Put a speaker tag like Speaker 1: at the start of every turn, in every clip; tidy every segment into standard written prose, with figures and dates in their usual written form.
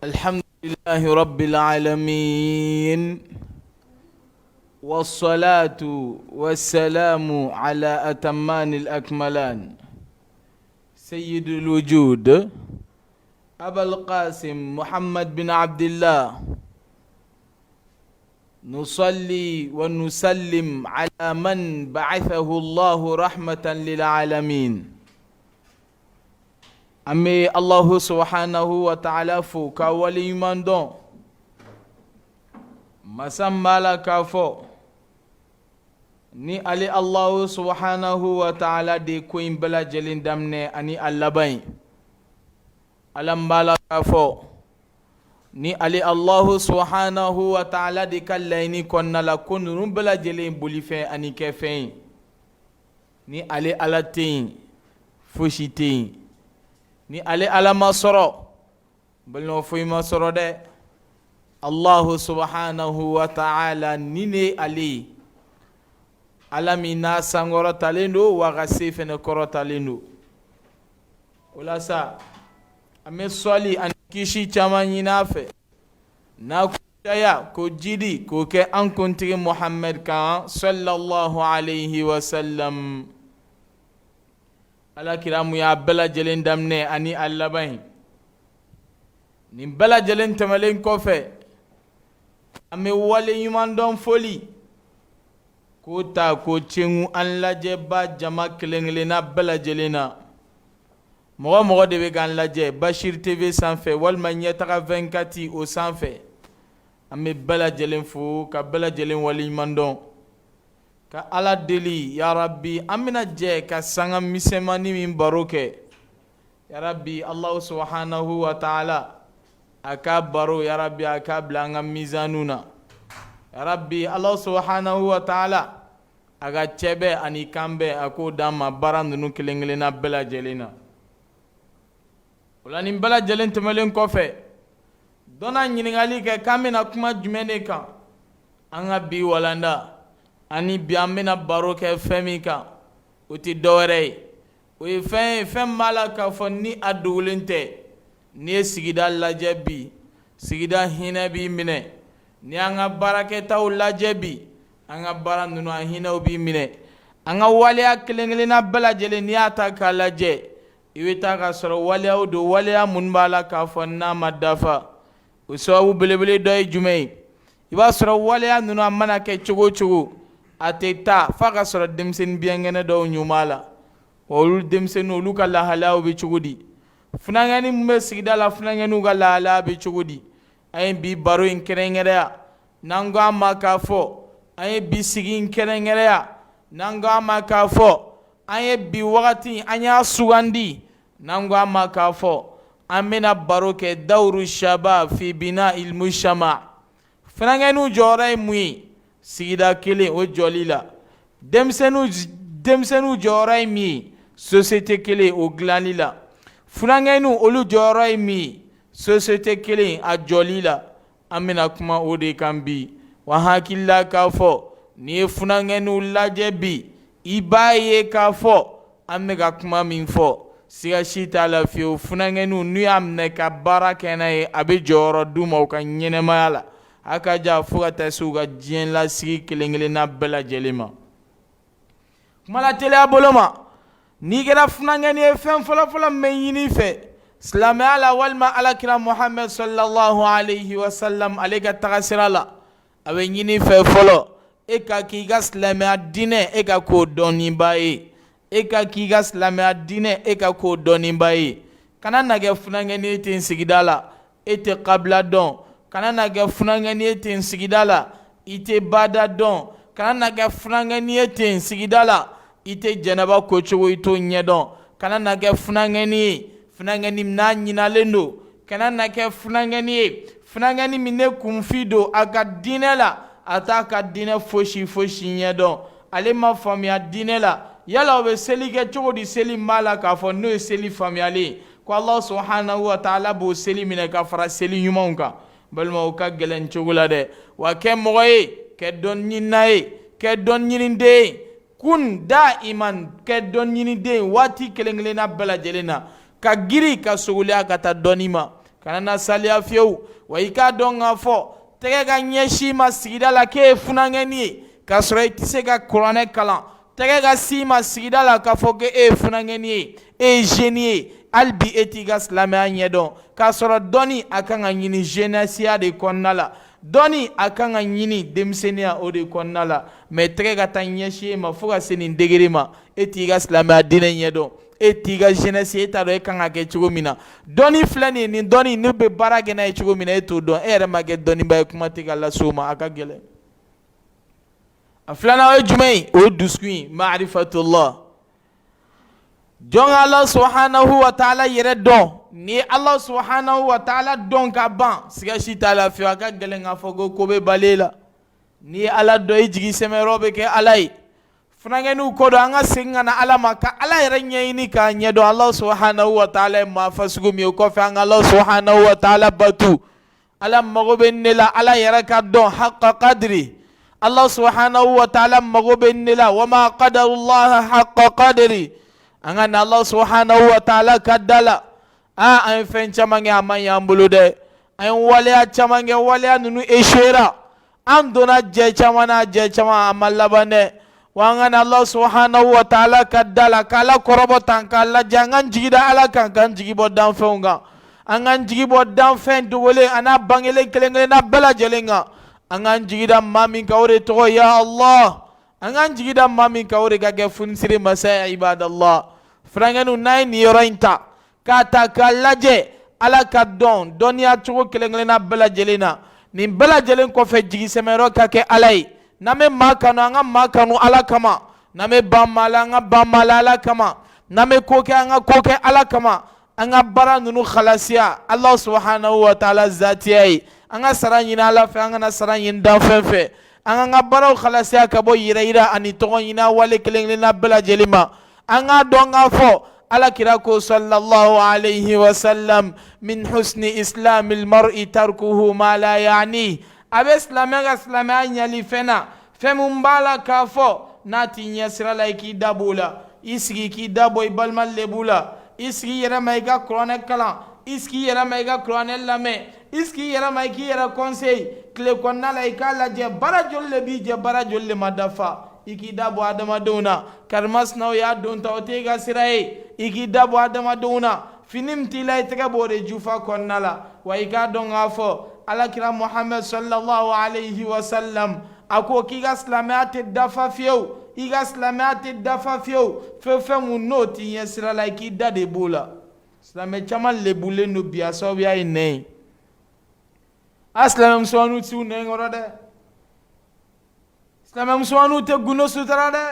Speaker 1: الحمد لله رب العالمين والصلاة والسلام على أتمان الأكملان سيد الوجود أبا القاسم محمد بن عبد الله نصلي ونسلم على من بعثه الله رحمة للعالمين أمي الله سبحانه وتعالى فوق ولي من دون مسمى كافو ni ali Allah subhanahu wa ta'ala de ko in bala jelin damne ani allabain alam bala kafo ni ali Allah subhanahu wa ta'ala de kallaini konna la kunun bala jelin bulife ani kefen ni ali alatin fushiti ni ale alama soro balno fuy ma soro de Allah subhanahu wa ta'ala nine ali alami na sangoro talendo wa gasife ne koro talendo wala sa ame soli an kishi chamani nafe na kutaya ko jidi ko ke an kuntigi Muhammad kan sallallahu alayhi wa sallam ala kiramu ya bela jelen damne ani allabain ni bela jelen tamalen kofe ame wale yuman don foli ko ta ko chengu an laje ba jama kelengelena bela jelena mogo de be gan laje Bashir TV sanfɛ walma ɲɛtaga 24 o sanfɛ ame bela jelen fo ka bela jelen wale yuman don ka ala deli ya rabbi amina je ka sanga misemani min baroke ya rabbi Allah subhanahu wa ta'ala aka baro ya rabbi aka blanga mizanuna ya rabbi Allah subhanahu wa ta'ala aga chebe ani kambe ako dama barandunu kelengelena bela jelena wala ni bela jelen temelen kofe dona nyiningali ke kamina kuma jumene kan anga bi walanda ani biamena baroke femika uti dore we fem malaka fonni adulente ni sigida lajebi sigida hinabi mine ni anga barake taw lajebi anga baran nunu hina obi mine anga waliya kelengelena bela jele ni ata kalaje iwita ka soro waliya do waliya munbala ka fonna madafa usawu belebele doy jumei iba soro waliya nunu amana ke chugo ateta faka soro demsen biangene do nyumala olu demsen olu ka lahala obi chugudi funangani mbe sigida la funangani uga lahala obi chugudi ay bi baro in kerengere nango amaka fo ay bi sigi in kerengere nango amaka fo ay bi wakati anya sugandi nango amaka fo amena baro ke dawru shabab fi bina il mushama funangani joray mui sigida kele o jolila demsenu joray mi société kele o glanila funangenu olu joray mi société kele a jolila amina kuma o de kambi wa hakilla ka fo ni funangenu laje bi ibaye ka fo amega kuma min fo siga shita la fi funangenu nu amne ka barakena e abi joro duma ka nyene mala aka ja fuga tasuga jien la sigi kelengele na bela jelema kumala tele aboloma ni gera funangeni e fen fola menyini fe salama ala walma ala kira Muhammad sallallahu alayhi wa sallam alega tagasirala awe nyini fe folo e ka ki ga salama dine e ka ko doni bae e ka ki ga salama dine e ka ko doni bae kana nage funangeni tin sigidala ete qabla don kana na ga funangani ten sigidala ite bada don kana na ga funangani ten sigidala ite janaba ko chugo ito nyedon kana na ga funangani na nyina lendo kana na ga funangani mine kumfido aga dinela ataka dine foshi nyedon ale ma famia dinela yala obe seli ke chugo di seli mala ka fo no seli famiale ko Allah subhanahu wa ta'ala bo seli mine ka fara seli yumanka balma ka gelen chugula de wa ke moye ke don nyinaye ke don nyinde kun daiman ke don nyinde wati kelenglena bela jelena ka giri ka sugule ka ta donima kana na saliya fiyewu wa i k'a dɔn k'a fɔ tɛgɛ ka ɲɛsi ma sigida la k'e ye funangɛni ye k'a sɔrɔ i tɛ se ka kuranɛ kalan tɛgɛ ka si ma sigida la k'a fɔ k'e ye funangɛni ye e ye jeune ye hali bi e t'i ka silamɛya ɲɛdɔn k'a sɔrɔ dɔnni a kan ka ɲini jeunesse de kɔnɔna la dɔnni a kan ka ɲini denmisɛnniya o de kɔnɔna la mais tɛgɛ ka taa ɲɛsi e ma fo ka se nin degré ma e t'i ka silamɛya diinɛ ɲɛdɔn e t'i ka jeunesse e t'a dɔn e kan ka kɛ cogo min na dɔnni filɛ nin ye nin dɔnni ne bɛ baara kɛ n'a ye cogo min na e t'o dɔn e yɛrɛ ma kɛ dɔnniba ye kuma tɛ ka lase o ma a ka gɛlɛn a filanan o ye jumɛn ye o ye dusukun ye ma'rifatullah jɔn ka Ala subhanahu wa ta'ala yɛrɛ dɔn ni ye Ala subhanahu wa ta'ala dɔn ka ban siga si t'a la fiyewu a ka gɛlɛn k'a fɔ ko bɛ bali e la ni ye Ala dɔn i jigi sɛmɛyɔrɔ bɛ kɛ Ala ye funangɛniw ko don an ka segin ka na Ala ma ka Ala yɛrɛ ɲɛɲini k'a ɲɛdɔn Ala subhanahu wa ta'ala ye maa fasugu min ye o kɔfɛ an ka Ala subhanahu wa ta'ala batu Ala mago bɛ ne la Ala yɛrɛ ka dɔn haqqa qadri Allah subhanahu wa ta'ala mago bɛ ne la wa ma qadarullah haqqa qadri an ka na Allah subhanahu wa ta'ala ka da la an ye fɛn caman kɛ a man ɲɛ an bolo dɛ an ye waleya caman kɛ waleya ninnu échouera an donna jɛ caman na jɛ caman a ma laban dɛ wa an ka na Allah subhanahu wa ta'ala ka da la k'Ala kɔrɔbɔ tan k'a lajɛ an k'an jigi da Ala kan k'an jigi bɔ danfɛnw kan an k'an jigi bɔ danfɛn dogolen a n'a bangelen kelen kelenna bɛɛ lajɛlen kan an k'an jigi da maa min kan o de tɔgɔ ya Allah an k'an jigi da maa min kan o de ka kɛ funisere masa ye ibadallah furankɛniw n'a ye nin yɔrɔ in ta k'a ta k'a lajɛ Ala ka dɔn dɔnniya cogo kelen kelenna bɛɛ lajɛlen na nin bɛɛ lajɛlen kɔfɛ jigisɛmɛyɔrɔ ka kɛ Ala ye n'an bɛ maa kanu an ka maa kanu Ala kama n'an bɛ ban maa la an ka ban maa la Ala kama n'an bɛ ko kɛ an ka ko kɛ Ala kama an ka baara ninnu halasiya Allah subhanahu wa ta'ala zatiya ye an ka sara ɲini Ala fɛ an kana sara ɲini danfɛn fɛ an ka baaraw halasiya ka bɔ yɛrɛ yira ani tɔgɔ ɲini wale kelen kelenna bɛɛ lajɛlen ma an k'a dɔn k'a fɔ Ala kira ko sallallahu alayhi wa sallam min husni islamil mar'i tarkuhu ma la ya'ni a bɛ silamɛ ka silamɛya ɲali fɛn na fɛn min b'a la k'a fɔ n'a t'i ɲɛ sira la i k'i dabɔ o la i sigi k'i dabɔ i balima lebu la i sigi i yɛrɛ ma i ka kuranɛ kalan i sigi i yɛrɛ ma i ka kuranɛ lamɛn i sigi i yɛrɛ ma i k'i yɛrɛ conseil tile kɔnɔna la i k'a lajɛ baara joli de b'i jɛ baara joli de ma dafa i k'i dabɔ adamadenw na karimasinaw y'a don ta o tɛ i ka sira ye i k'i dabɔ adamadenw na fini min t'i la i tɛgɛ b'o de jufa kɔnɔna la wa i k'a dɔn k'a fɔ alakira Muhammad sallallahu alayhi wa sallam a ko k'i ka silamɛya tɛ dafa fiyewu i ka silamɛya tɛ dafa fiyewu fɛn fɛn mun n'o t'i ɲɛ sira la i k'i da de b'o la silamɛ caman lebulen don bi a sababuya ye nɛn ye a silamɛ musomaninw t'u nɛn kɔrɔ dɛ silamɛ musomaninw tɛ gundo sutura dɛ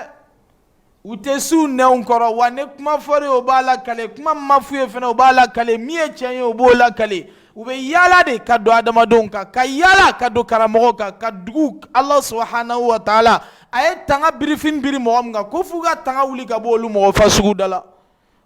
Speaker 1: u tɛ s'u nɛnw kɔrɔ wa ne kuma fɔra ye o b'a lakale kuma min ma f'u ye fana o b'a lakale min ye tiɲɛ ye o b'o lakale u bɛ yaala de ka don adamadenw kan ka yaala ka don karamɔgɔ kan ka dugu Ala subhanahu wa ta'ala a ye tanga birifin biri mɔgɔ min kan ko f'u ka tanga wuli ka bɔ olu mɔgɔ fasugu da la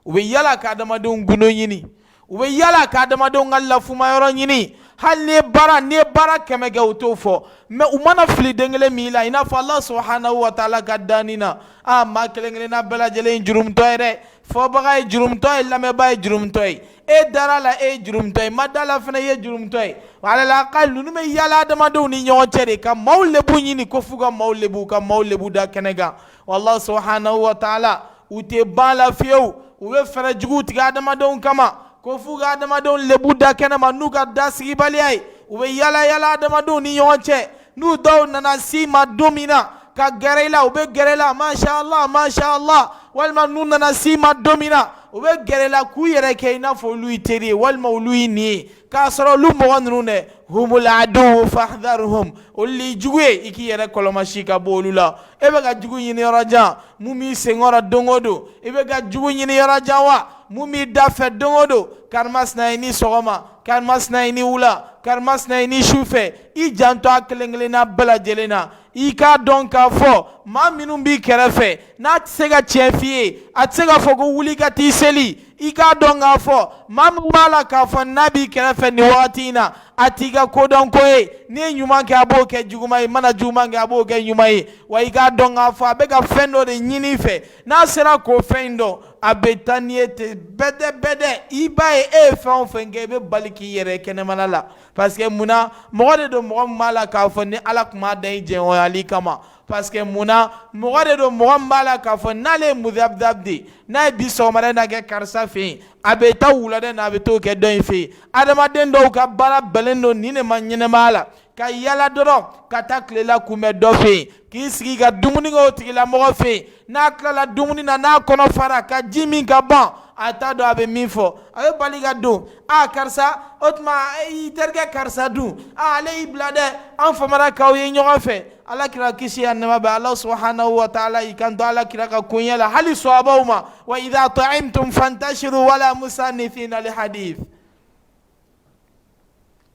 Speaker 1: u bɛ yaala ka adamadenw gundo ɲini u bɛ yaala ka adamadenw ka lafumayɔrɔ ɲini hali n'i ye baara 100 kɛ u t'o fɔ mais u mana fili den kelen min la i n'a fɔ Allah subhanahu wa ta'ala ka danni na maa kelen kelenna bɛɛ lajɛlen ye jurumutɔ ye dɛ fɔbaga ye jurumutɔ ye lamɛnba ye jurumutɔ ye e dara la e ye jurumutɔ ye ma da la fana e ye jurumutɔ ye wa alala ka ninnu bɛ yaala adamadenw ni ɲɔgɔn cɛ de ka maaw lebu ɲini ko f'u ka maaw lebu da kɛnɛ kan wa Allah subhanahu wa ta'ala u tɛ ban la fiyewu u bɛ fɛɛrɛ juguw tigɛ adamadenw kama ko f'u ka adamadenw lebu da kɛnɛ ma n'u ka dasigibaliya ye u bɛ yaala adamadenw ni ɲɔgɔn cɛ n'u dɔw nana s'i ma don min na ka gɛrɛ i la u bɛ gɛrɛ i la masha Allah walima n'u nana s'i ma don min na u bɛ gɛrɛ i la k'u yɛrɛ kɛ i n'a fɔ olu y'i teri ye walima olu y'i nin ye k'a sɔrɔ olu mɔgɔ ninnu dɛ humul aduwwu fahdharhum olu y'i jugu ye i k'i yɛrɛ kɔlɔmasi ka bɔ olu la e bɛ ka jugu ɲini yɔrɔ jan mun b'i senkɔrɔ don o don i bɛ ka jugu ɲini yɔrɔ jan wa mun b'i da fɛ don o don karimasina ye ni sɔgɔma karimasina ye ni wula karimasina ye ni sufɛ i janto a kelen kelenna bɛɛ lajɛlen na i k'a dɔn k'a fɔ maa minnu b'i kɛrɛfɛ n'a tɛ se ka tiɲɛ f'i ye a tɛ se k'a fɔ ko wuli ka t'i seli i k'a dɔn k'a fɔ maa min b'a la k'a fɔ n'a b'i kɛrɛfɛ nin wagati in na a t'i ka kodɔn ko ye n'i ye ɲuman kɛ a b'o kɛ juguman ye mana juguman kɛ a b'o kɛ ɲuman ye wa i k'a dɔn k'a fɔ a bɛ ka fɛn dɔ de ɲini i fɛ n'a sera k'o fɛn in dɔn abetaniete bede ibaye e fɛn o fɛn kɛ i bɛ bali k'i yɛrɛ kɛnɛmana la parce que munna mɔgɔ de don mɔgɔ min b'a la k'a fɔ ni Ala tun b'a dan i jɛɲɔgɔnyali kama parce que munna mɔgɔ de don mɔgɔ min b'a la k'a fɔ n'ale ye mudabdab de n'a ye bi sɔgɔmada in na kɛ karisa fɛ yen a bɛ taa wulada in na a bɛ t'o kɛ dɔ in fɛ yen adamaden dɔw ka baara bɛnnen don nin de ma ɲɛnɛmaya la ka yala dɔrɔn ka taa tilela kunbɛn dɔ fɛ yen k'i sigi ka dumuni kɛ o tigilamɔgɔ fɛ yen n'a tilala dumuni na n'a kɔnɔ fara ka ji min ka ban a t'a dɔn a bɛ min fɔ a bɛ bali ka don karisa o tuma i terikɛ karisa dun ale y'i bila dɛ an famana k'aw ye ɲɔgɔn fɛ alakira kisi ani nɛɛma bɛ Ala subhanahu wa ta'ala y'i kanto alakira ka koɲɛ la hali sɔhabaw ma wa idha ta'imtum fantashiru wala musannifina li hadith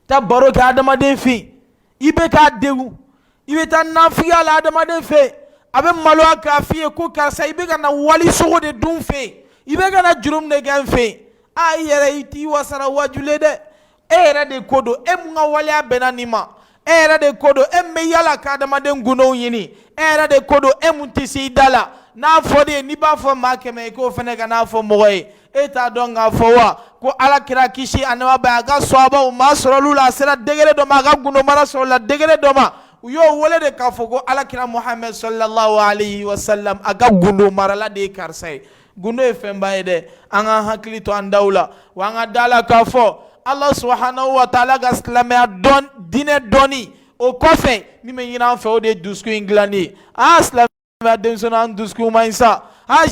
Speaker 1: ta baro kɛ adamaden fɛ i bɛ k'a degun i bɛ taa nafigiya la adamaden fɛ a bɛ maloya k'a f'i ye ko karisa i bɛ ka na wali sogo de dun fɛ i bɛ ka na jurum de kɛ n fɛ i yɛrɛ i t'i wasara wajule dɛ e yɛrɛ de ko don e mun ka waleya bɛnna nin ma e yɛrɛ de ko don e min bɛ yala ka adamaden gundow ɲini e yɛrɛ de ko don e mun tɛ se i da la n'a fɔra n'i b'a fɔ maa kɛmɛ i k'o fana ka n'a fɔ mɔgɔ ye e t'a dɔn k'a fɔ wa ko alakira kisi ani nɛɛma bɛ a ka sɔhabaw maa sɔrɔlu la a sera degré dɔ ma a ka gundo mara sɔrɔ la degré dɔ ma u y'o wele de k'a fɔ ko alakira Muhammad sallallahu alayhi wa sallam a ka gundo marala de ye karisa ye gundo ye fɛnba ye dɛ an ka hakili to an daw la wa an ka da la k'a fɔ Allah subhanahu wa ta'ala ka silamɛya diinɛ dɔnni o kɔfɛ min bɛ ɲini an fɛ o de ye dusukun in dilanni ye silamɛya denmisɛnninw an dusukun man ɲi sa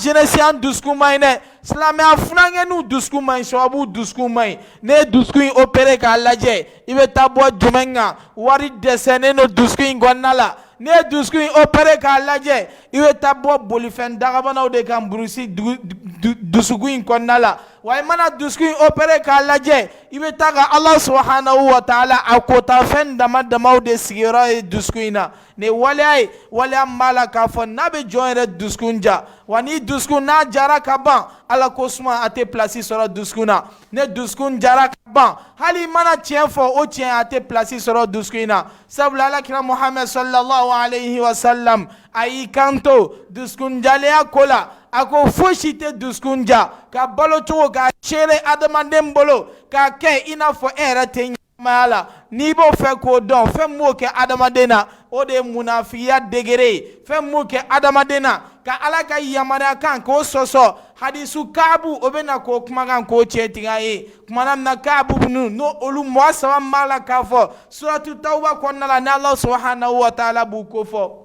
Speaker 1: jeunesse an dusukun man ɲi dɛ silamɛya funankɛninw dusukun man ɲi sababu dusukun man ɲi ne ye dusukun in opéré k'a lajɛ i bɛ taa bɔ jumɛn kan wari dɛsɛlen don dusukun in kɔnɔna la ne ye dusukun in opéré k'a lajɛ i bɛ taa bɔ bolifɛn dagabanaw de kan burusi dusukun in kɔnɔna la wa i mana dusukun in opéré k'a lajɛ i bɛ taa ka Ala subhanahu wa ta'ala a kotafɛn dama damaw de sigiyɔrɔ ye dusukun in na nin waleya ye waleya min b'a la k'a fɔ n'a bɛ jɔn yɛrɛ dusukun ja wa ni dusukun n'a jara ka ban Ala ko suma a tɛ place sɔrɔ dusukun na ne dusukun jara ka ban hali mana tiɲɛ fɔ o tiɲɛ a tɛ place sɔrɔ dusukun na sabula alakira Muhammad sallallahu alayhi wa sallam a y'i kanto dusukun jaleya ko la a ko fosi tɛ dusukun ja ka balo cogo k'a seere adamaden bolo k'a kɛ i n'a fɔ e yɛrɛ tɛ ɲɛnamaya la n'i b'o fɛ k'o dɔn fɛn min b'o kɛ adamaden na o de ye munafigiya degré ye fɛn min b'o kɛ adamaden na ka Ala ka yamaruya kan k'o sɔsɔ hadisu Kaabu o bɛ na k'o kumakan k'o cɛ tigɛ a ye kumana min na Kaabu ninnu n'o olu mɔgɔ saba min b'a la k'a fɔ suratu Tawba kɔnɔna la ni Ala subhanahu wa ta'ala b'u ko fɔ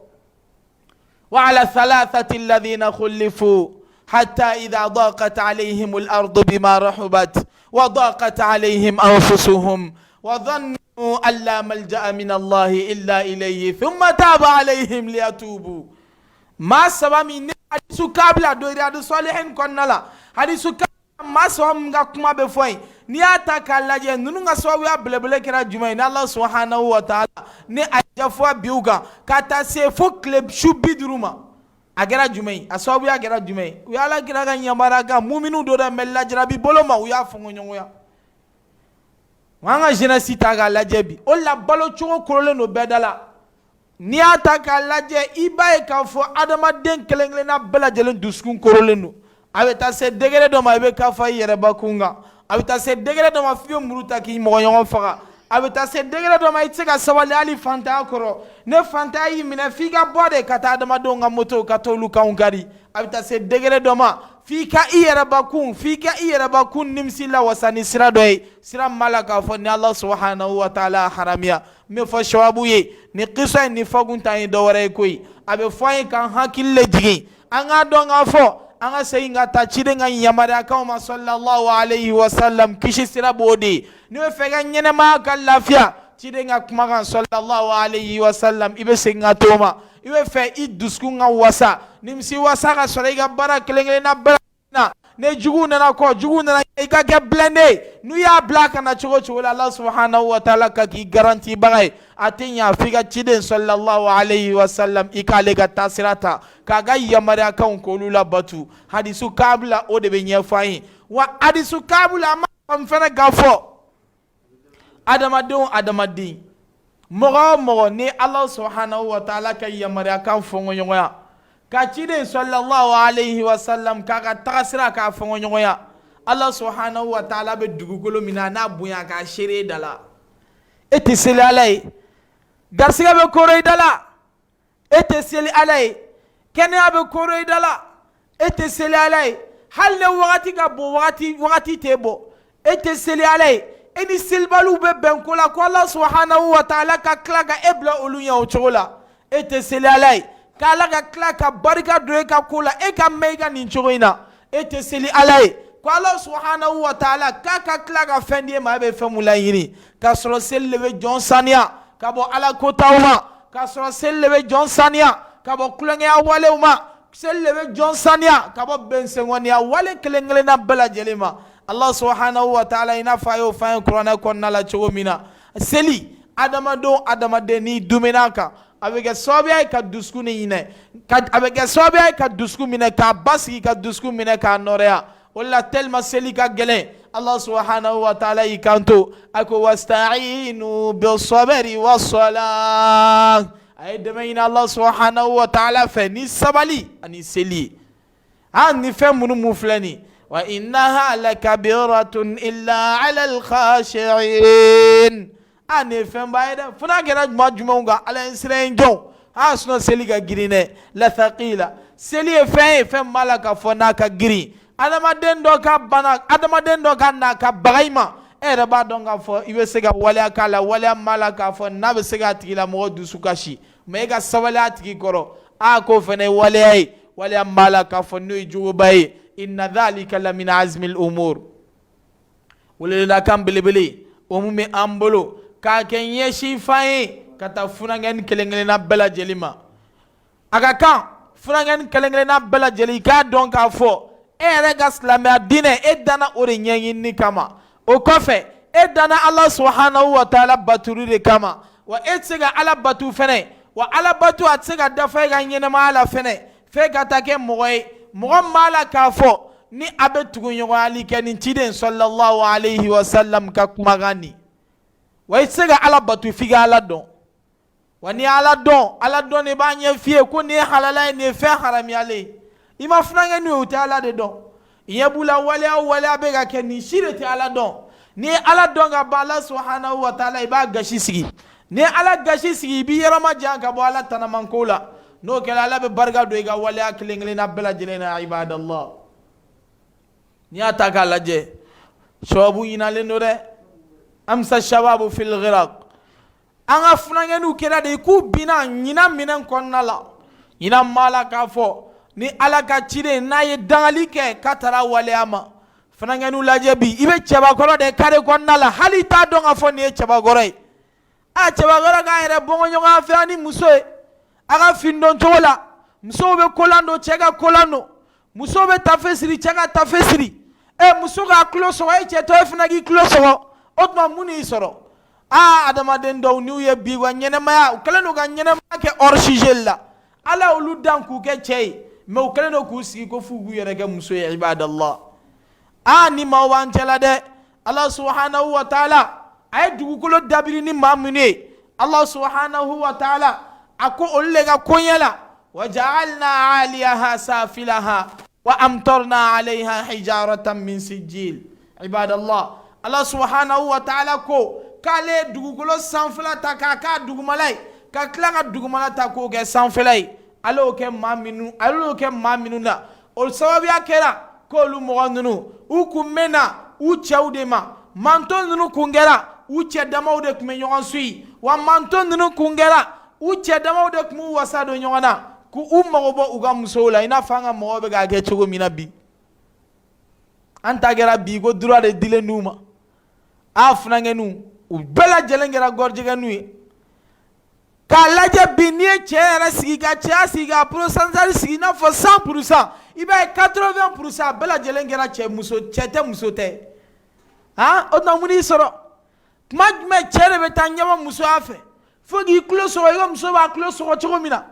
Speaker 1: وعلى الثلاثة الذين خلفوا حتى إذا ضاقت عليهم الأرض بما رحبت وضاقت عليهم أنفسهم وظنوا أن لا ملجأ من الله إلا إليه ثم تاب عليهم ليتوبوا ما سبب من حديث كابلا دو رياض الصالحين كنا لا حديث كابلا ما سبب من كما بفوي ni y'a ta k'a lajɛ ninnu ka sababuya belebele kɛra jumɛn ye ni Ala subhanahu wa ta'ala ni a jafuwa biw kan ka taa se fo tile su 50 ma a kɛra jumɛn ye a sababuya kɛra jumɛn ye u y'Ala kira ka yamaruya kan muminu do dɛ mais lajarabi bolo ma u y'a fɔɲɔgɔnya wa an ka jeunesse ta k'a lajɛ bi o la balo cogo korolen do bɛɛ da la ni y'a ta k'a lajɛ i b'a ye k'a fɔ adamaden kelen kelenna bɛɛ lajɛlen dusukun korolen do a bɛ taa se degré dɔ ma i bɛ k'a fɔ i yɛrɛbakun kan a bɛ taa se degré dɔ ma f'i ye muru ta k'i mɔgɔ ɲɔgɔn faga a bɛ taa se degré dɔ ma i tɛ se ka sabali hali fantanya kɔrɔ ne fantanya y'i minɛ f'i ka bɔ de ka taa adamadenw ka moto ka t'olu kanw kari a bɛ taa se degré dɔ ma f'i ka i yɛrɛbakun nimisi la wasa ni sira dɔ ye sira min b'a la k'a fɔ ni Ala subhanahu wa ta'ala haramiya n bɛ fɔ sababu ye ni kisa in ni fɔkun t'an ye dɔ wɛrɛ ye koyi a bɛ fɔ an ye k'an hakili le jigin an k'a dɔn k'a fɔ an ka segin ka taa ciden ka yamaruya kanw ma sallallahu alayhi wa sallam kisi sira b'o de ye n'i bɛ fɛ ka ɲɛnɛmaya ka lafiya ciden ka kumakan sallallahu alayhi wa sallam i bɛ segin ka t'o ma i bɛ fɛ i dusukun ka wasa nimisi wasa ka sɔrɔ i ka baara kelen kelenna bɛɛ na ne jugu nana kɔ jugu nana i ka kɛ blende n'u y'a bila ka na cogo cogo la Ala subhanahu wa ta'ala ka k'i garanti baga ye a tɛ ɲa f'i ka ciden sallallahu alayhi wa sallam i k'ale ka taasira ta k'a ka yamaruya kanw k'olu labatu hadisu Kaabu la o de bɛ ɲɛfɔ an ye wa hadisu Kaabu la an b'a fana k'a fɔ adamaden mɔgɔ o mɔgɔ ni Ala subhanahu wa ta'ala ka yamaruya kan fɔ ɲɔgɔnya ka ciden sallallahu alayhi wa sallam ka ka tagasira ka fɔngɔ ɲɔgɔnya Allah subhanahu wa ta'ala be dugukolo mina n'a bonya ka sere dala e tɛ seli ala ye garisiga be koro i dala e tɛ seli ala ye kɛnɛya be koro i dala e tɛ seli ala ye hali ne wagati ka bon wagati tɛ bɔ e tɛ seli ala ye e ni selibaliw be bɛn ko la ko Allah subhanahu wa ta'ala ka tila ka e bila olu ɲɛ o cogo la e tɛ seli ala ye k'ala ka tila ka barika don e ka ko la e ka mɛn i ka nin cogo in na e tɛ seli ala ye ko Allah subhanahu wa ta'ala k'a ka tila ka fɛn di e ma e bɛ fɛn mun laɲini k'a sɔrɔ seli de bɛ jɔn saniya ka bɔ ala kotaw ma k'a sɔrɔ seli de bɛ jɔn saniya ka bɔ kulonkɛya walew ma seli de bɛ jɔn saniya ka bɔ bɛnsɛngɔniya wale kelen kelenna bɛɛ lajɛlen ma Allah subhanahu wa ta'ala i n'a fɔ a y'o fɔ an ye kuranɛ kɔnɔna la cogo min na seli adamaden n'i dumina kan a bɛ kɛ sababuya ye ka dusukun ɲinɛ a bɛ kɛ sababuya ye ka dusukun minɛ k'a basigi ka dusukun minɛ k'a nɔrɔya o la tellement seli ka gɛlɛn Allah subhanahu wa ta'ala y'i kanto a ko wasta'inu bis-sabri was-salah a ye dɛmɛ ɲini Allah subhanahu wa ta'ala fɛ ni sabali ani seli ni fɛn minnu mun filɛ nin wa innaha lakabiratun illa 'ala al-khashi'in ne fɛn ba ye dɛ fo n'a kɛra jumɛnw kan ala ye sira in jɔn sinɔn seli ka girin dɛ la thaqila seli ye fɛn min b'a la ka fɔ n'a ka girin adamaden dɔ ka bana adamaden dɔ ka na ka baga i ma e yɛrɛ b'a dɔn k'a fɔ i bɛ se ka waleya k'a la waleya min b'a la k'a fɔ n'a bɛ se k'a tigi la mɔgɔ dusu kasi mais e ka sabali a tigi kɔrɔ k'o fana ye waleya ye waleya min b'a la k'a fɔ n'o ye juguba ye inna dhalika la min azmil umur welelakan belebele o mun bɛ an bolo k'a kɛ ɲɛsin fan ye ka taa funankɛni kelen kelenna bɛɛ lajɛlen ma a ka kan funankɛni kelen kelenna bɛɛ lajɛlen i k'a dɔn k'a fɔ e yɛrɛ ka silamɛya diinɛ e danna o de ɲɛɲinini kama o kɔfɛ e danna Allah subhanahu wa ta'ala batuli de kama wa e tɛ se ka ala batu fɛnɛ wa ala batu a tɛ se ka dafa e ka ɲɛnɛmaya la fɛnɛ f'e ka taa kɛ mɔgɔ ye mɔgɔ min b'a la k'a fɔ ni a bɛ tuguɲɔgɔnyali kɛ nin ciden sallallahu alayhi wa sallam ka kumakan nin wa i tɛ se ka ala batu f'i ka ala dɔn wa ni ala dɔn de b'a ɲɛ f'i ye ko nin ye halala ye nin ye fɛn haramuyalen ye i ma funankɛ n'u ye u tɛ ala de dɔn i ɲɛ b'u la waleya o waleya bɛ ka kɛ nin si de tɛ ala dɔn ni ye ala dɔn ka ban ala subhanahu wa ta'ala i b'a gasi sigi ni ye ala gasi sigi i b'i yɔrɔ majan ka bɔ ala tanamanko la n'o kɛra ala bɛ barika don i ka waleya kelen kelenna bɛɛ lajɛlen na ibadallah n'i y'a ta k'a lajɛ sababu ɲinalen don dɛ amsa shababu fil ghiraq an ka funankɛniw kɛra de k'u binna ɲinan minɛn kɔnɔna la ɲinan maa la k'a fɔ ni ala ka ciden n'a ye dangali kɛ k'a taara waleya ma funankɛniw lajɛ bi i bɛ cɛbakɔrɔ de kare kɔnɔna la hali i t'a dɔn k'a fɔ nin ye cɛbakɔrɔ ye cɛbakɔrɔ k'a yɛrɛ bɔngɔ ɲɔgɔn fɛ ani muso ye a ka fini don cogo la musow bɛ kolan don cɛ ka kolan don musow bɛ tafe siri cɛ ka tafe siri muso k'a tulo sɔgɔ e cɛtɔ ye fana k'i tulo sɔgɔ o tuma mun y'i sɔrɔ adamaden dɔw n'u ye bi wa ɲɛnɛmaya u kɛlen don ka ɲɛnɛmaya kɛ hors sujet la ala olu dan k'u kɛ cɛ ye mais u kɛlen don k'u sigi ko f'u k'u yɛrɛ kɛ muso ye ibadallah ni maaw b'an cɛla dɛ Allah subhanahu wa ta'ala a ye dugukolo dabiri ni maa minnu ye Allah subhanahu wa ta'ala a ko olu le ka koɲɛ la wa ja'alna 'aliyaha safilaha wa amtarna 'alayha hijaratan min sijil ibadallah Allah subhanahu wa ta'ala ko k'ale dugukolo sanfɛla ta k'a k'a dugumala ye ka tila ka dugumala ta k'o kɛ sanfɛla ye ale y'o kɛ maa minnu na o sababuya kɛra k'olu mɔgɔ ninnu u kun mɛnna u cɛw de ma manto ninnu kun kɛra u cɛ damaw de tun bɛ ɲɔgɔn suyi wa manto ninnu kun kɛra u cɛ damaw de tun b'u wasa don ɲɔgɔn na k'u mago bɔ u ka musow la i n'a fɔ an ka mɔgɔw bɛ k'a kɛ cogo min na bi an ta kɛra bi ko droit de dilen d'u ma funankɛniw u bɛɛ lajɛlen kɛra gɔrijɛgɛniw ye k'a lajɛ bi n'i ye cɛ yɛrɛ sigi ka cɛya sigi ka pourcentage sigi i n'a fɔ 100% i b'a ye 80% a bɛɛ lajɛlen kɛra cɛ tɛ muso tɛ o tuma mun y'i sɔrɔ tuma jumɛn cɛ de bɛ taa ɲɛbɔ musoya fɛ fo k'i tulo sɔgɔ i ko muso b'a tulo sɔgɔ cogo min na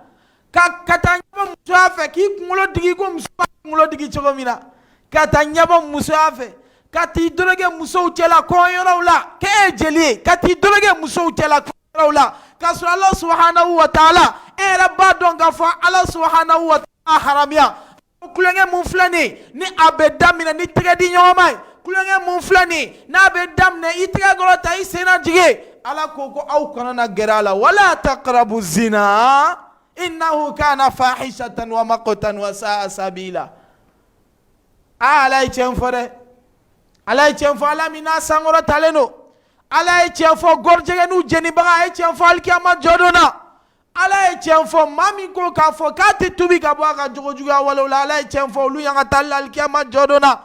Speaker 1: ka taa ɲɛbɔ musoya fɛ k'i kunkolo digi i ko muso b'a kunkolo digi cogo min na ka taa ɲɛbɔ musoya fɛ ka t'i dɔrɔkɛ musow cɛla kɔɲɔyɔrɔw la k'e ye jeli ye ka t'i dɔrɔkɛ musow cɛla kɔɲɔyɔrɔw la k'a sɔrɔ Allah subhanahu wa ta'ala e yɛrɛ b'a dɔn k'a fɔ Allah subhanahu wa ta'ala
Speaker 2: haramia kulenge mun filani ni abedamina ni tege di nyoma kulenge mun filani na abedamne itege golota isena jige ala koko au kana gerala wala taqrabu zina innahu kana fahishatan wa maqtan wa sa'a sabila ala ichemfore ala ichemfo ala mina sangoro taleno ala ichemfo gorjege nu jeni baga ichemfo alkiyama jodona ala ichemfo mami ko ka fo kati tubi ka bwa jogo juga wala ala ichemfo lu yanga talla alkiyama jodona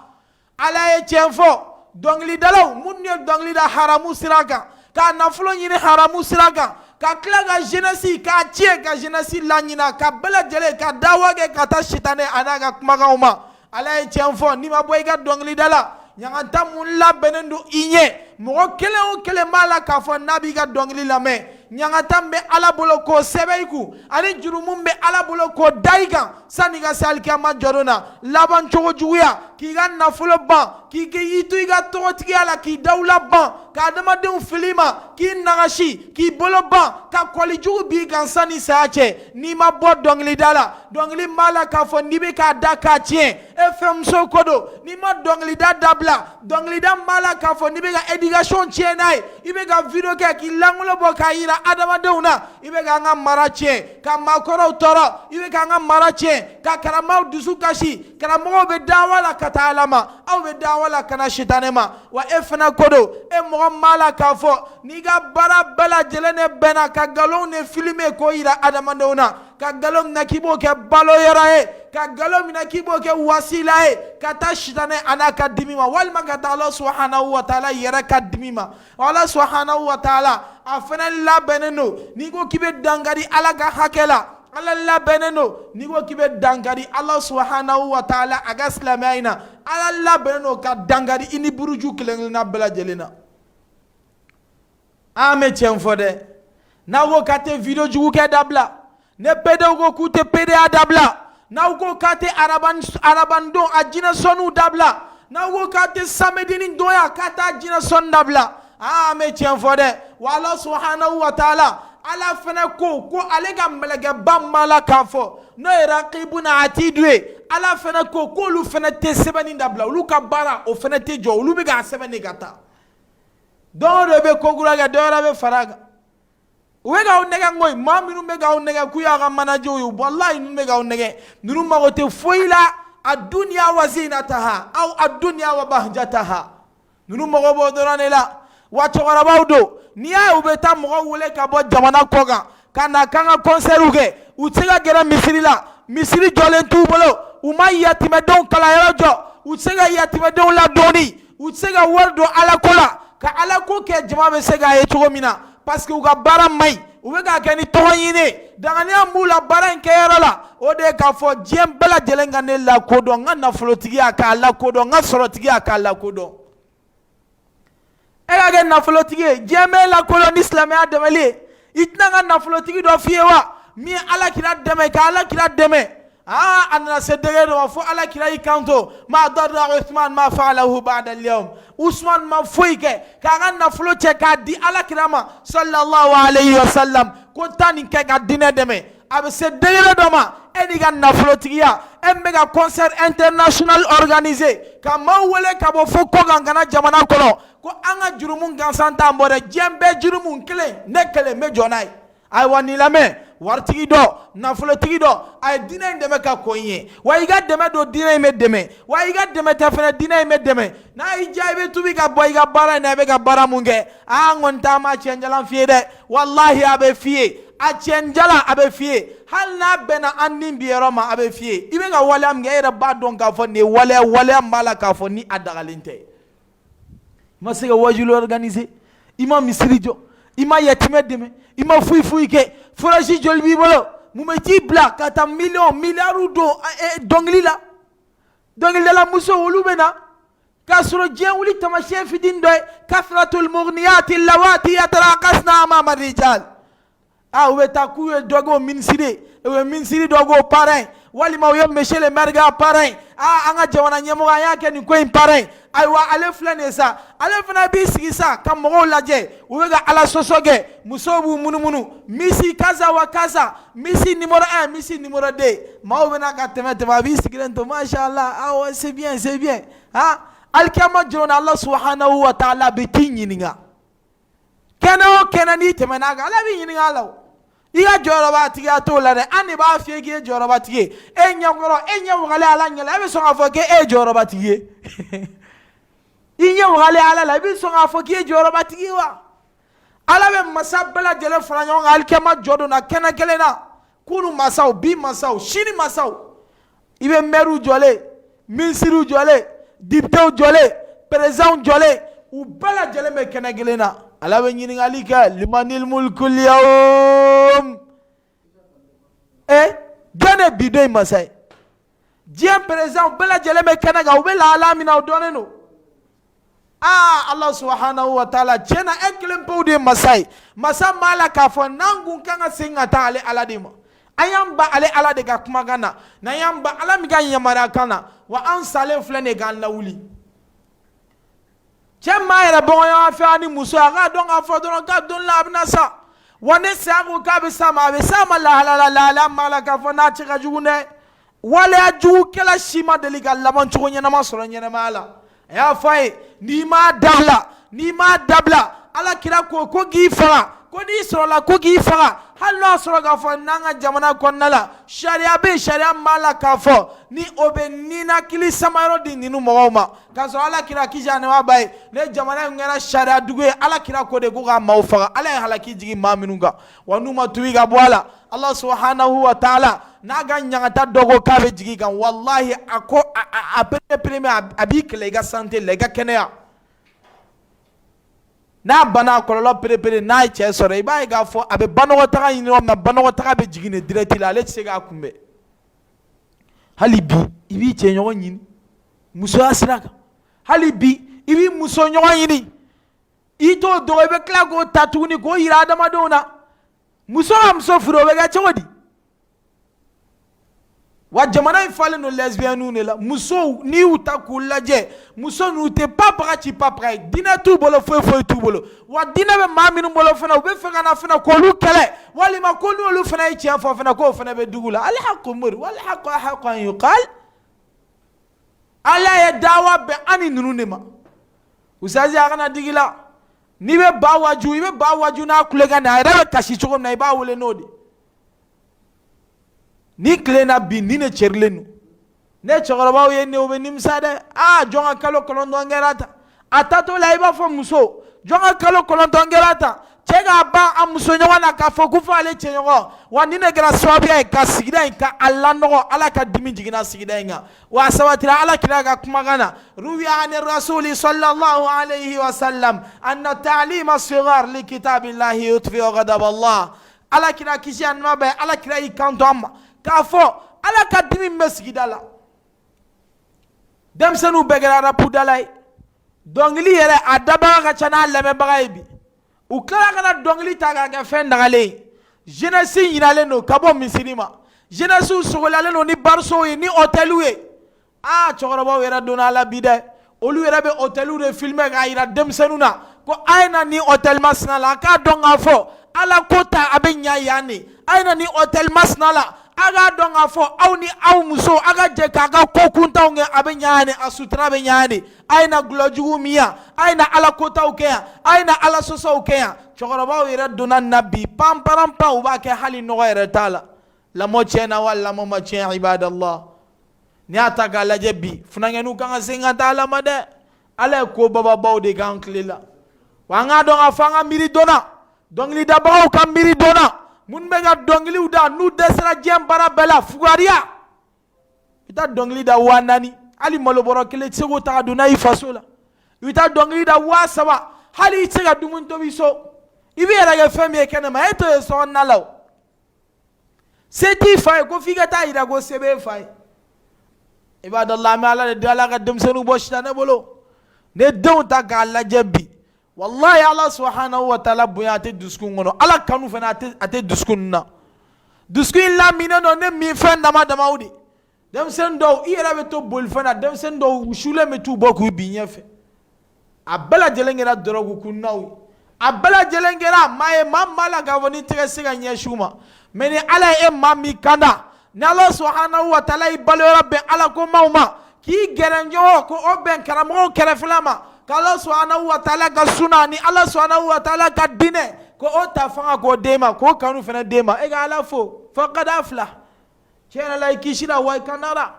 Speaker 2: ala ichemfo dongli dalaw munne dongli da haramu siraka ka nafulo nyine haramu siraka ka kila ka jeunesse ka tie ka jeunesse lanyina ka bela jele ka dawage ka ta shitane anaga kumaga uma ala ichemfo ni maboy ga dongli dala nyanga tamun la benendo inye mo kele o kele mala ka fo nabi ga dongli la me nyanga tambe ala bolo ko sebeiku ani jurumum be ala bolo ko daiga saniga salki ama jorona laban chogo juya ki ga nafulo ban ki ge yitu iga toti ala ki dawla ban ka dama de filima ki nagashi ki bolo ban ka koli jugu bi gan sani saache ni ma bod dongli dala dongli mala ka fo nibe ka daka tien fm so kodo ni ma dongli da dabla dongli da mala ka fo nibe ga education tien nai ibe ga video ke ki langulo bo ka ira adama deuna ibe ga nga marache ka makoro toro ibe ga nga marache ka karama dusu kashi karamo be dawala kata alama au be dawala kana shitanema wa efna kodo e mo mala ka fo ni ga bara bela jelene bena ka galon ne filme ko ira adama deuna ka galon na kibo ke balo yara e ka galon na kibo ke wasila e ka ta shitane ana ka dimima wal ma ka Allah subhanahu wa ta'ala yara ka dimima Allah subhanahu wa ta'ala afana la beneno ni go kibe dangari ala ga hakela ala la beneno ni go kibe dangari Allah subhanahu wa ta'ala aga slamaina ala la beneno ka dangari ini buruju kilengna bela jelena ame tienfode na go kate video jugu ke dabla ne pede go kute pede adabla na go kate araban don ajina sonu dabla na go kate samedini doya kata ajina son dabla ame tienfode wala subhanahu wa ta'ala ala fana ko ale ga melege bamala kafo no raqibuna atidwe ala fana ko lu fana te sebani dabla lu ka bara o fana te jo lu be ga sebani gata don rebe ko gura ga do rebe faraga we ga onega ngoy maminu be ga onega ku ya ga manajo yu wallahi nu be ga onega nuru magote foila ad-dunya wa zinataha aw ad-dunya wa bahjataha nuru magobo doranela wacho garabawdo niya ubeta mogo wule ka bo jamana koga kana kanga concert uge utega gera misiri jolen tu bolo uma yatime don kala yarajo utega yatime don la doni utega wardo ala kola ka ala ko ke jama be sega ye chogomina parce que uga bara mai ubega kani toyine dangani amula bara nke yarala ode ka fo jem bela jelenga ne la kodo ngana flotigi aka la kodo ngasorotigi aka la kodo ega gen nafolotigi jeme la koloni islamé ademeli itna nga nafolotigi do fiewa mi ala kira deme ka ala kira deme anna sedere do fo ala kira ikanto ma darra Uthman ma fa'alahu ba'da al-yawm Usman ma foike ka nga nafoloche ka di ala kira ma sallallahu alayhi wa sallam ko tani ke ga dine deme abe sedere do ma ediga nafolotigiya embega concert international organisé ka mawele ka bo fo ko gangana jamana kono ko anga jurumun gansanta mbore jembe jurumun kele nekele me jonai ay wani lame wartigi do nafolotigi do ay dine ndeme ka koye wa iga deme do dine me deme wa iga deme tafene dine me deme na ijaibe tubi ka boy ga bara na be ga bara munge ngonta ma chenjalan fiede wallahi abe fie a chenjala abe fie hal na bena annin biyero ma abe fie ibe ga wala am ngere ba don ka fo ni wala mala ka fo ni adagalinte masiga wajulu organiser ima misirijo ima yatime deme ima fui ke foraji jolbi bolo mumeti bla kata milliardu do dongli la muso wulubena kasro jewli tamashe fi din doy kasratul mughniyat allawati yataraqasna amama rijal ubeta kuye dogo minsiri dogo parrain walima uye monsieur le maire ga parrain anga jamana ɲɛmɔgɔ an y'a kɛ nin ko in parrain ayiwa ale filɛ nin sa ale fana b'i sigi sa ka mɔgɔw lajɛ u bɛ ka ala sɔsɔ kɛ musow b'u munumunu misi kasa wa kasa misi numéro 1 misi numéro 2 maaw bɛna ka tɛmɛ a b'i sigilen to mashallah awɔ c'est bien alikiyama jɔn ala subhanahu wa ta'ala bɛ t'i ɲininka kɛnɛ o kɛnɛ n'i tɛmɛna kan ala b'i ɲininka a la o. I ka jɔyɔrɔbatigiya t'o la dɛ an de b'a f'i ye k'i ye jɔyɔrɔbatigi ye e ɲɛkɔrɔ e ɲɛ wagale ala ɲɛ la e bɛ sɔn k'a fɔ k'e ye jɔyɔrɔbatigi ye i ɲɛ wagale ala la i bɛ sɔn k'a fɔ k'i ye jɔyɔrɔbatigi ye wa ala bɛ masa bɛɛ lajɛlen fara ɲɔgɔn kan alikiyama jɔ don na kɛnɛ kelen na kunu masaw bi masaw sini masaw i bɛ mɛriw jɔlen minisiriw jɔlen dipitew jɔlen perezanw jɔlen u bɛɛ lajɛlen bɛ kɛnɛ kelen na ala bɛ ɲininkali kɛ limanil mulkul yawm jɔn de bi don in masa ye diɲɛ perezanw bɛɛ lajɛlen bɛ kɛnɛ kan u bɛ lahala min na o dɔnnen don ala subhanahu wa ta'ala tiɲɛ na e kelen pewu de ye masa ye masa m'a la k'a fɔ n'an kun kan ka segin ka taa ale ala de ma an y'an ba ale ala de ka kumakan na n'an y'an ba ala min ka yamaruya kan na wa an salen filɛ nin ye k'an lawuli cɛ maa yɛrɛ bɔɲɔgɔnya fɛ ani muso a k'a dɔn k'a fɔ dɔrɔn k'a don la a bɛna sa wa ne saya ko k'a bɛ s'a ma a bɛ s'a ma lahala m'a la k'a fɔ n'a cɛ ka jugu dɛ waleya jugukɛla si ma deli ka laban cogo ɲɛnama sɔrɔ ɲɛnamaya la a y'a fɔ a ye n'i m'a dabila n'i m'a dabila ala kira ko k'i faga ko n'i sɔrɔla ko k'i faga hali n'a sɔrɔ k'a fɔ n'an ka jamana kɔnɔna la sariya bɛ yen sariya m'a la k'a fɔ ni o bɛ ninakili samayɔrɔ di ninnu mɔgɔw ma k'a sɔrɔ ala kira kisi ani nɛɛma b'a ye ne jamana in kɛra sariya dugu ye ala kira ko de ko k'a maaw faga ala ye halaki jigin maa minnu kan wa n'u ma tubi ka bɔ a la ala subhanahu wa ta'ala n'a ka ɲagata dɔ ko k'a bɛ jigin kan walahi a ko a pere a b'i kɛlɛ i ka santé la i ka kɛnɛya n'a bana kɔlɔlɔ perepere n'a ye cɛ sɔrɔ i b'a ye k'a fɔ a bɛ banɔgɔtaga ɲini yɔrɔ min na banɔgɔtaga bɛ jigin ne direct la ale tɛ se k'a kunbɛn hali bi i b'i cɛɲɔgɔn ɲini musoya sira kan hali bi i b'i musoɲɔgɔn ɲini i t'o dɔgɔ i bɛ tila k'o ta tuguni k'o yira adamadenw na muso ka muso furu o bɛ kɛ cogo di wa jamana in falen don lesbiennes de la musow n'i y'u ta k'u lajɛ muso ninnu tɛ papaga ci papaga ye diinɛ t'u bolo foyi foyi t'u bolo wa diinɛ bɛ maa minnu bolo fana u bɛ fɛ ka na fana k'olu kɛlɛ walima ko n'olu fana ye tiɲɛ fɔ fana k'o fana bɛ dugu la alhaqqu mur walhaqqu ahaqqu an yuqal ala ye dawa bɛn an ni ninnu de ma usazi a kana digi la n'i bɛ ba waju i bɛ ba waju n'a kulekan na a yɛrɛ bɛ kasi cogo min na i b'a wele n'o de ni tilenna bi ni ne cɛrilen don ne cɛkɔrɔbaw ye ne o bɛ nimisa dɛ jɔn ka kalo 9 kɛra tan a tatɔ la i b'a fɔ muso jɔn ka kalo 9 kɛra tan cɛ k'a ban a muso ɲɔgɔn na k'a fɔ ko fɔ ale cɛɲɔgɔn wa ni ne kɛra sababuya ye ka sigida in ka a lanɔgɔ ala ka dimi jiginna sigida in kan wa a sabatira ala kira ka kumakan na ruwiya ani rasuli sallallahu alayhi wa sallam anna ta'lima sigar li kitabillahi yutfi'u ghadab Allah ala kira kisi ani nɛɛma bɛ ala kira y'i kanto an ma k'a fɔ ala ka dimi bɛ sigida la denmisɛnninw bɛɛ kɛra rapudala ye dɔnkili yɛrɛ a dabaga ka ca n'a lamɛnbaga ye bi u tila ka na dɔnkili ta k'a kɛ fɛn dagalen ye jeunesse ɲinalen don ka bɔ misiri ma jeunesse sogolalen don ni barisow ye ni hôteliw ye cɛkɔrɔbaw yɛrɛ donna a la bi dɛ olu yɛrɛ bɛ hôteliw de filmer k'a yira denmisɛnninw na ko a ye na ni hôtel masina la a k'a dɔn k'a fɔ ala ko ta a bɛ ɲa yan de a ye na ni hôtel masina la a k'a dɔn k'a fɔ aw ni aw muso a ka jɛ k'a ka ko kuntaw kɛ a bɛ ɲa yan de a sutura bɛ ɲa yan de a ye na gulɔjugu min yan a ye na ala kotaw kɛ yan a ye na ala sɔsɔw kɛ yan cɛkɔrɔbaw yɛrɛ donna nin na bi panparanpan u b'a kɛ hali nɔgɔ yɛrɛ t'a la lamɔ tiɲɛna wa lamɔ ma tiɲɛ ibadallah n'i y'a ta k'a lajɛ bi funankɛninw kan ka segin ka taa ala ma dɛ ala ye ko bababaw de k'an tile la wa an k'a dɔn k'a fɔ an ka miiri dɔnna dɔnkilidabagaw ka miiri dɔnna minnu bɛ ka dɔnkiliw da n'u dɛsɛra diɲɛ baara bɛɛ la fugariya i taa dɔnkili da 4000 hali malobɔrɔ kelen i tɛ se k'o ta ka don n'a ye faso la i bɛ taa dɔnkili da 3000 hali i tɛ se ka dumuni tobi so i bɛ yɛrɛ kɛ fɛn min ye kɛnɛma e t'o ye sokɔnɔna la o se t'i fa ye ko f'i ka taa yira ko se b'e fa ye ibadallah an bɛ ala de deli ala ka denmisɛnninw bɔ sitanɛ bolo ne denw ta k'a lajɛ bi wallahi ala subhanahu wa ta'ala bonya a tɛ dusukun kɔnɔ ala kanu fana a tɛ dusukun na dusukun in laminen don ne min fɛn dama damaw de denmisɛnnin dɔw i yɛrɛ bɛ to bolifɛn na denmisɛnnin dɔw u sulen bɛ t'u bɔ k'u bin ɲɛfɛ a bɛɛ lajɛlen kɛra dɔrɔgu kunnaw ye a bɛɛ lajɛlen kɛra maa ye maa min b'a la k'a fɔ ni tɛgɛ se ka ɲɛsin u ma mɛ ni ala ye e maa min kanda ni ala subhanahu wa taala y'i balo yɔrɔ bɛn ala ko maaw ma k'i gɛrɛ ɲɔgɔn ko o bɛn karamɔgɔw kɛrɛfɛla ma k'ala subhanahu wa taala ka suna ni ala subhanahu wa taala ka diinɛ ko o ta fanga k'o d'e ma k'o kanu fana d'e ma e ka ala fo faqad aflah tiɲɛ yɛrɛ la i kisira wa i kandara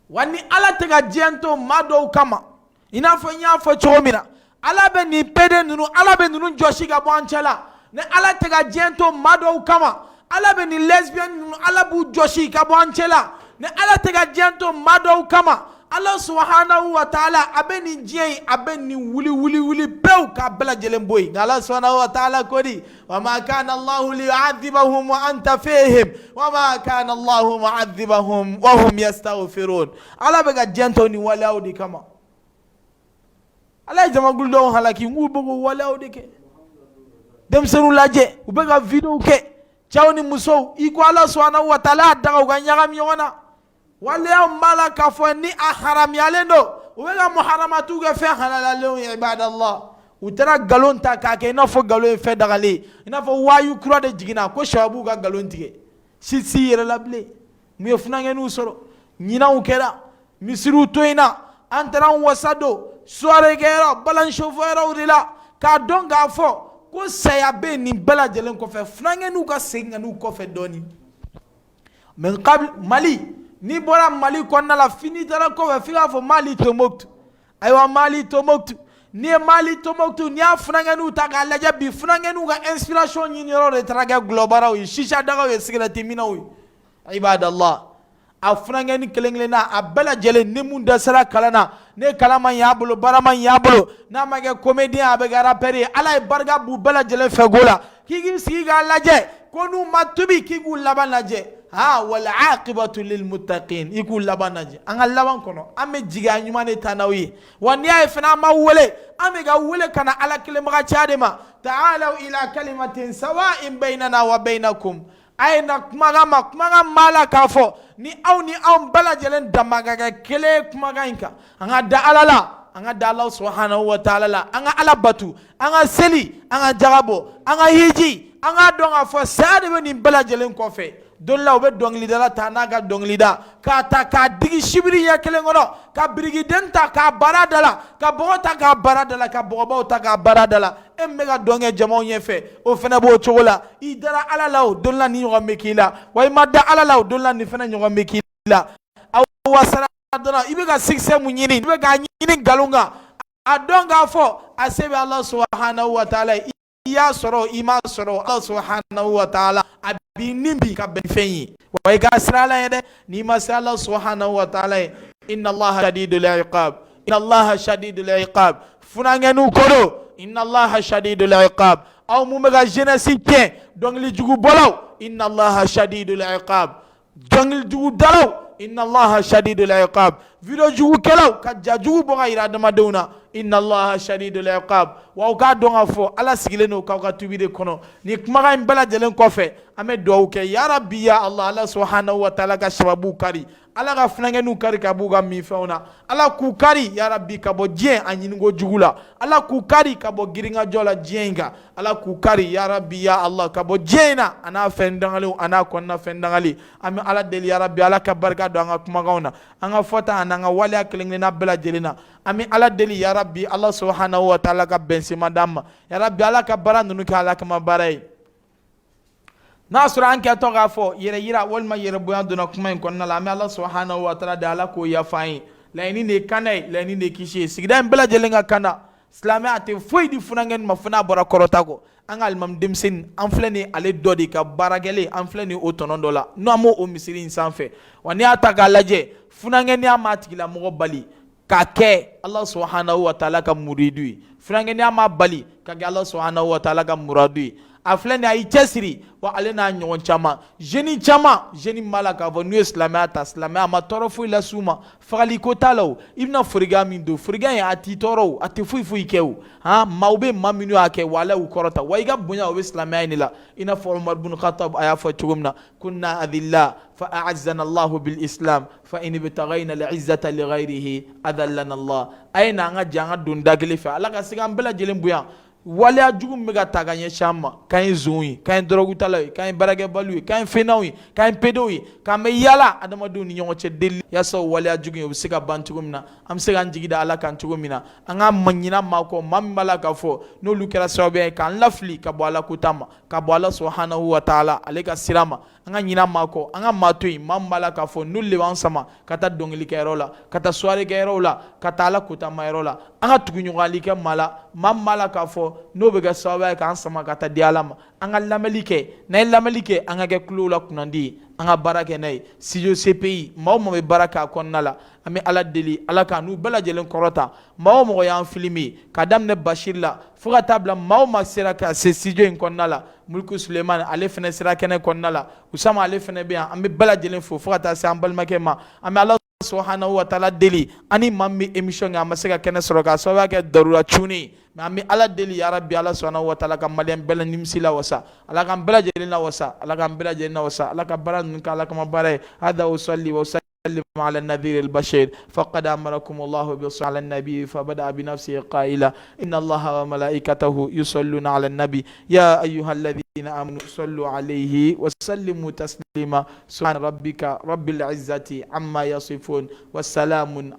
Speaker 2: wa ni ala tɛ ka diɲɛ to maa dɔw kama i n'a fɔ n y'a fɔ cogo min na ala bɛ nin pede ninnu ala bɛ ninnu jɔsi ka bɔ an cɛ la ni ala tɛ ka diɲɛ to maa dɔw kama ala bɛ nin lesbienne ninnu ala b'u jɔsi ka bɔ an cɛ la ni ala tɛ ka diɲɛ to maa dɔw kama ala subhanahu wa taala a bɛ nin diɲɛ in a bɛ nin wuli pewu k'a bɛɛ lajɛlen bɔ yen nka ala subhanahu wa taala ko di wa ma kana allahu liyu'adhibahum wa anta fihim wa ma kana allahu mu'adhibahum wa hum yastaghfirun ala bɛ ka diɲɛ to nin waleyaw de kama ala ye jamakulu dɔw halaki n k'u bɛ k'o waleyaw de kɛ denmisɛnninw lajɛ u bɛ ka videow kɛ cɛw ni musow i ko ala subhanahu wa taala y'a daga u ka ɲagami ɲɔgɔn na waleyaw b'a la k'a fɔ ni a haramuyalen don u bɛ ka muharamatiw kɛ fɛn halalalenw ye ibadallah u taara nkalon ta k'a kɛ i n'a fɔ nkalon ye fɛn dagalen i n'a fɔ waayu kura de jiginna ko sababu ka nkalon tigɛ si yɛrɛ la bilen mun ye funankɛniw sɔrɔ ɲinanw kɛra misiriw to in na an taara an wasa don soirée kɛyɔrɔ balanchauffeur de la k'a dɔn k'a fɔ ko saya bɛ nin bɛɛ lajɛlen kɔfɛ funankɛniw ka segin ka n'u kɔfɛ dɔɔni mais Mali n'i bɔra Mali kɔnɔna la fini taara kɔfɛ f'i k'a fɔ Mali Tombouctou ayiwa Mali Tombouctou n'i ye Mali Tombouctou n'i y'a funankɛniw ta k'a lajɛ bi funankɛniw ka inspiration ɲini yɔrɔ de taara kɛ gulɔbaraw ye shisha dagaw ye cigarette minaw ye ibadallah a funankɛni kelen na a bɛɛ lajɛlen ni mun dɛsɛra kalan na ne kalan man y'a bolo baara man y'a bolo n'a ma kɛ comédien a bɛ kɛ rappeur ye ala ye barika b'u bɛɛ lajɛlen fɛ ko la k'i k'i sigi k'a lajɛ ko n'u ma tubi k'i k'u laban lajɛ wal aqibatu lil muttaqin i k'u laban lajɛ an ka laban kɔnɔ an bɛ jigiya ɲuman de ta n'aw ye wa n'i y'a ye fana an b'aw wele an bɛ ka wele ka na ala kelenbaga caya de ma ta'alaw ila kalimatin sawa'in baynana wa baynakum a ye na kumakan b'a la k'a fɔ ni aw ni anw bɛɛ lajɛlen dama ka kɛ kelen kumakan in kan an ka da ala la an ka da ala subhanahu wa taala la an ka ala batu an ka seli an ka jaga bɔ an ka hiji an ka dɔn k'a fɔ saya de bɛ nin bɛɛ lajɛlen kɔfɛ don la u bɛ dɔnkilidala ta n'a ka dɔnkilida k'a ta k'a digi sibiri ɲɛ kelen kɔnɔ ka birikiden ta k'a bara da la ka bɔgɔ ta k'a bara da la ka bɔgɔbaw ta k'a bara da la e min bɛ ka dɔn kɛ jamaw ɲɛfɛ o fana b'o cogo la i dara ala la o don la ni ɲɔgɔn bɛ k'i la wa i ma da ala la o don la ni fana ɲɔgɔn bɛ k'i la aw wasara dɔrɔn i bɛ ka succès mun ɲini i bɛ k'a ɲini nkalon kan a dɔn k'a fɔ a se bɛ ala subhanahu wa taala i y'a sɔrɔ i m'a sɔrɔ ala subhanahu wa taala a b'i ni bi ka bɛn fɛn ye wa i ka sira ala ye dɛ n'i ma se ala subhanahu wa taala ye inna allaha shadidul iqab inna allaha shadidul iqab funankɛniw ko don inna allaha shadidul iqab aw mun bɛ ka jeunesse tiɲɛ dɔnkili jugu bɔlaw inna allaha shadidul iqab dɔnkili jugu dalaw inna allaha shadidul iqab video jugu kɛlaw ka ja jugu bɔ ka yira adamadenw na inna allaha shadidul iqab wa aw k'a dɔn k'a fɔ ala sigilen don k'aw ka tubi de kɔnɔ nin kumakan in bɛɛ lajɛlen kɔfɛ an bɛ dugawu kɛ ya rabbi ya allah ala subhanahu wa taala ka sababu kari ala ka funankɛniw kari ka b'u ka minfɛnw na ala k'u kari ya rabbi ka bɔ diɲɛ a ɲiniko jugu la ala k'u kari ka bɔ girinkajɔ la diɲɛ in kan ala k'u kari ya rabbi ya allah ka bɔ diɲɛ in na a n'a fɛn dangalenw a n'a kɔnɔna fɛn dangali an bɛ ala deli ya rabbi ala ka barika don an ka kumakanw na an ka fɔta ani an ka waleya kelen kelenna bɛɛ lajɛlen na an bɛ ala deli ya rabbi ala subhanahu wa taala ka bɛnsema d'an ma ya rabbi ala ka baara ninnu kɛ ala kama baara ye n'a sɔrɔ an kɛtɔ k'a fɔ yɛrɛ yira walima yɛrɛ bonya donna kuma in kɔnɔna la an bɛ ala subhanahu wa taala de ala k'o yafa an ye laɲini de ye kanda ye laɲini de ye kisi ye sigida in bɛɛ lajɛlen ka kanda silamɛya a tɛ foyi di funankɛni ma fo n'a bɔra kɔrɔta kɔ an ka alimami denmisɛnnin an filɛ nin ale dɔ de ka baarakɛlen an filɛ nin o tɔnɔ dɔ la n'an m'o misiri in sanfɛ wa n'i y'a ta k'a lajɛ funankɛniya m'a tigilamɔgɔ bali k'a kɛ ala subhanahu wa taala ka muridu ye funankɛniya m'a bali ka kɛ ala subhanahu wa taala ka muradu ye a filɛ nin ye a y'i cɛsiri wa ale n'a ɲɔgɔn caman jeune b'a la k'a fɔ n'u ye silamɛya ta silamɛya a ma tɔɔrɔ foyi las'u ma fagali ko t'a la o i bɛna forigan min don forigan in a t'i tɔɔrɔ o a tɛ foyi kɛ o maaw bɛ maa minnu y'a kɛ wa ala y'u kɔrɔta wa i ka bonya o bɛ silamɛya in de la i n'a fɔ Umar bin Khattab a y'a fɔ cogo min na kunna adilla fa a'azzana Allahu bil islam fa in ibtaghayna al-izzata li ghayrihi adallana Allah a ye n'an ka jɛ an ka don da kelen fɛ ala ka se k'an bɛɛ lajɛlen bonya waleya jugu min bɛ ka ta ka ɲɛsin an ma k'an ye zon ye k'an ye dɔrɔgutalaw ye k'an ye baarakɛbaliw ye k'an ye fɛnnaw ye k'an ye pedow ye k'an bɛ yala adamadenw ni ɲɔgɔn cɛ deli yaasa o waleya jugu in o bɛ se ka ban cogo min na an bɛ se k'an jigi da ala kan cogo min na an ka ɲinɛ maa kɔ maa min b'a la k'a fɔ n'olu kɛra sababu ye k'an lafili ka bɔ ala kota ma ka bɔ ala subhanahu wa taala ale ka sira ma an ka ɲinɛ maa kɔ an ka maa to yen maa min b'a la k'a fɔ n'olu de b'an sama ka taa dɔnkɛlikɛyɔrɔ la ka taa soirékɛyɔrɔ la ka taa ala kotamayɔrɔ la an ka tuguɲɔgɔnli kɛ maa la maa min b'a la k'a fɔ n'o bɛ kɛ sababu ye k'an sama ka taa di ala ma an ka lamɛnli kɛ n'an ye lamɛnli kɛ an ka kɛ tulo la kunnandi ye an ka baara kɛ n'a ye studio CPI maa o maa bɛ baara kɛ a kɔnɔna la an bɛ ala deli ala ka n'u bɛɛ lajɛlen kɔrɔta maa o mɔgɔ y'an filmer ka daminɛ Bashir la fo ka taa bila maa o maa sera ka se studio in kɔnɔna la Muliku Sulemani ale fana sera kɛnɛ kɔnɔna la Usama ale fana bɛ yan an bɛ bɛɛ lajɛlen fo ka taa se an balimakɛ ma an bɛ ala subhanahu wa taala deli ani maa min bɛ émission kɛ an ma se ka kɛnɛ sɔrɔ k'a sababuya kɛ darura cunni mais an bɛ ala deli ya rabbi ala subhanahu wa taala ka maliyɛn bɛɛ la nimisi la wasa ala k'an bɛɛ lajɛlen la wasa ala k'an bɛɛ lajɛlen la wasa ala ka baara ninnu kɛ ala kama baara ye hada wa salli wa sallim ala nadhir al-bashir faqad amarakum Allah bi salli ala nabi fabada bi nafsihi qaila inna Allah wa malaikatahu yusalluna ala nabi ya ayyuhalladhina amanu sallu alayhi wa sallimu taslima subhana rabbika rabbil izzati amma yasifun wa salamun